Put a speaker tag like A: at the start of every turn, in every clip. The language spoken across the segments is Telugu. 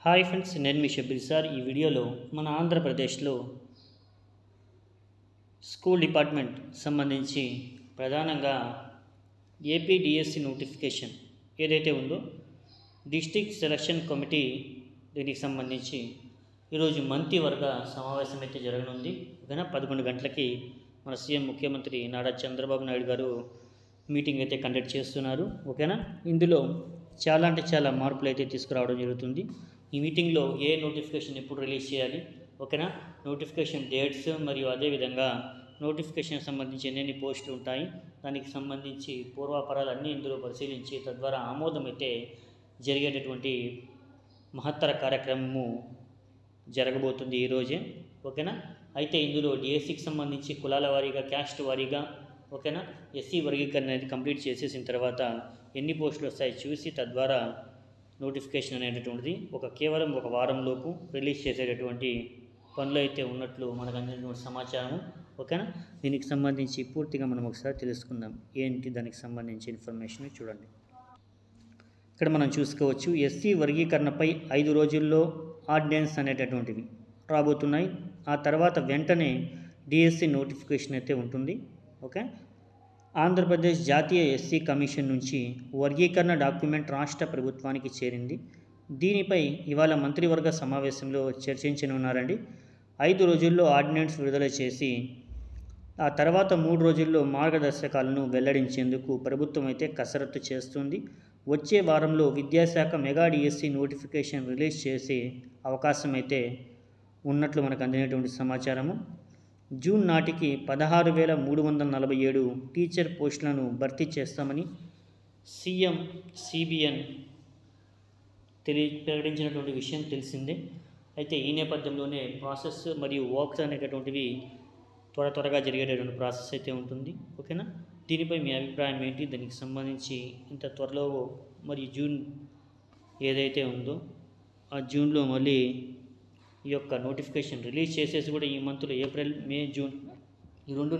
A: హాయ్ ఫ్రెండ్స్, నేను మీ షబ్బీర్ సార్. ఈ వీడియోలో మన ఆంధ్రప్రదేశ్లో స్కూల్ డిపార్ట్మెంట్ సంబంధించి ప్రధానంగా ఏపీడిఎస్సి నోటిఫికేషన్ ఏదైతే ఉందో డిస్ట్రిక్ట్ సెలక్షన్ కమిటీ దీనికి సంబంధించి ఈరోజు మంత్రివర్గ సమావేశం అయితే జరగనుంది. ఓకేనా, 11 గంటలకి మన సీఎం ముఖ్యమంత్రి నారా చంద్రబాబు నాయుడు గారు మీటింగ్ అయితే కండక్ట్ చేస్తున్నారు. ఓకేనా, ఇందులో చాలా మార్పులు అయితే తీసుకురావడం జరుగుతుంది. ఈ మీటింగ్లో ఏ నోటిఫికేషన్ ఎప్పుడు రిలీజ్ చేయాలి, ఓకేనా, నోటిఫికేషన్ డేట్స్ మరియు అదేవిధంగా నోటిఫికేషన్ సంబంధించి ఎన్ని పోస్టులు ఉంటాయి, దానికి సంబంధించి పూర్వాపరాలు అన్నీ ఇందులో పరిశీలించి తద్వారా ఆమోదం అయితే జరిగేటటువంటి మహత్తర కార్యక్రమము జరగబోతుంది ఈరోజే. ఓకేనా, అయితే ఇందులో డిఎస్సికి సంబంధించి కులాల వారీగా, క్యాస్ట్ వారీగా, ఓకేనా, ఎస్సీ వర్గీకరణ అనేది కంప్లీట్ చేసేసిన తర్వాత ఎన్ని పోస్టులు వస్తాయి చూసి తద్వారా నోటిఫికేషన్ అనేటటువంటిది కేవలం ఒక వారంలోపు రిలీజ్ చేసేటటువంటి పనులు అయితే ఉన్నట్లు మనకు అందినటువంటి సమాచారము. ఓకేనా, దీనికి సంబంధించి పూర్తిగా మనం ఒకసారి తెలుసుకుందాం. ఏంటి దానికి సంబంధించి ఇన్ఫర్మేషన్ చూడండి. ఇక్కడ మనం చూసుకోవచ్చు, ఎస్సీ వర్గీకరణపై 5 రోజుల్లో ఆర్డినెన్స్ అనేటటువంటివి రాబోతున్నాయి. ఆ తర్వాత వెంటనే డిఎస్సి నోటిఫికేషన్ అయితే ఉంటుంది. ఓకే, ఆంధ్రప్రదేశ్ జాతీయ ఎస్సీ కమిషన్ నుంచి వర్గీకరణ డాక్యుమెంట్ రాష్ట్ర ప్రభుత్వానికి చేరింది. దీనిపై ఇవాళ మంత్రివర్గ సమావేశంలో చర్చించనున్నారండి. 5 రోజుల్లో ఆర్డినెన్స్ విడుదల చేసి ఆ తర్వాత 3 రోజుల్లో మార్గదర్శకాలను వెల్లడించేందుకు ప్రభుత్వం అయితే కసరత్తు చేస్తుంది. వచ్చే వారంలో విద్యాశాఖ మెగా డిఎస్సి నోటిఫికేషన్ రిలీజ్ చేసే అవకాశం అయితే ఉన్నట్లు మనకు అందినటువంటి సమాచారము. జూన్ నాటికి 16,347 టీచర్ పోస్టులను భర్తీ చేస్తామని సీఎం సిబిఎన్ ప్రకటించినటువంటి విషయం తెలిసిందే. అయితే ఈ నేపథ్యంలోనే ప్రాసెస్ మరియు వర్క్స్ అనేటటువంటివి త్వరగా జరిగేటటువంటి ప్రాసెస్ అయితే ఉంటుంది. ఓకేనా, దీనిపై మీ అభిప్రాయం ఏంటి? దానికి సంబంధించి ఇంత త్వరలో మరి జూన్ ఏదైతే ఉందో ఆ జూన్లో మళ్ళీ ఈ యొక్క నోటిఫికేషన్ రిలీజ్ చేసేసి కూడా ఈ మంత్లో ఏప్రిల్, మే, జూన్ ఈ 2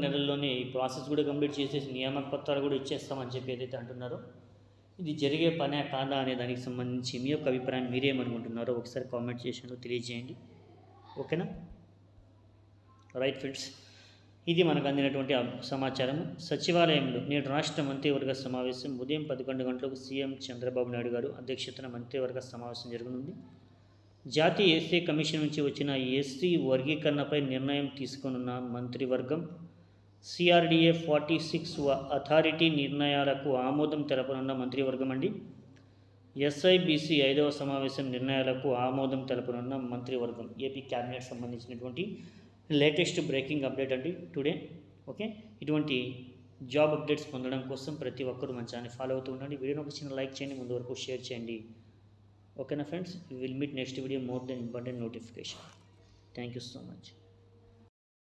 A: నెలల్లోనే ఈ ప్రాసెస్ కూడా కంప్లీట్ చేసేసి నియామక పత్రాలు కూడా ఇచ్చేస్తామని చెప్పి ఏదైతే అంటున్నారో ఇది జరిగే పనే కాదా అనే దానికి సంబంధించి మీ యొక్క అభిప్రాయం మీరేమనుకుంటున్నారో ఒకసారి కామెంట్ సెక్షన్లో తెలియజేయండి. ఓకేనా, రైట్ ఫ్రెండ్స్, ఇది మనకు అందినటువంటి సమాచారం. సచివాలయంలో నేడు రాష్ట్ర మంత్రివర్గ సమావేశం ఉదయం 11 గంటలకు సీఎం చంద్రబాబు నాయుడు గారు అధ్యక్షతన మంత్రివర్గ సమావేశం జరగనుంది. జాతీయ ఎస్సీ కమిషన్ నుంచి వచ్చిన ఎస్సీ వర్గీకరణపై నిర్ణయం తీసుకొనున్న మంత్రివర్గం సిఆర్డిఏ 46 అథారిటీ నిర్ణయాలకు ఆమోదం తెలపనున్న మంత్రివర్గం అండి. ఎస్ఐబిసి 5వ సమావేశం నిర్ణయాలకు ఆమోదం తెలపనున్న మంత్రివర్గం. ఏపీ క్యాబినెట్ సంబంధించినటువంటి లేటెస్ట్ బ్రేకింగ్ అప్డేట్ అండి టుడే. ఓకే, ఇటువంటి జాబ్ అప్డేట్స్ పొందడం కోసం ప్రతి ఒక్కరూ మన ఛానల్ ఫాలో అవుతూ ఉండండి. వీడియోని ఒక చిన్న లైక్ చేయండి, ముందు వరకు షేర్ చేయండి. ఓకేనా friends, will meet next video more than important notification. Thank you so much.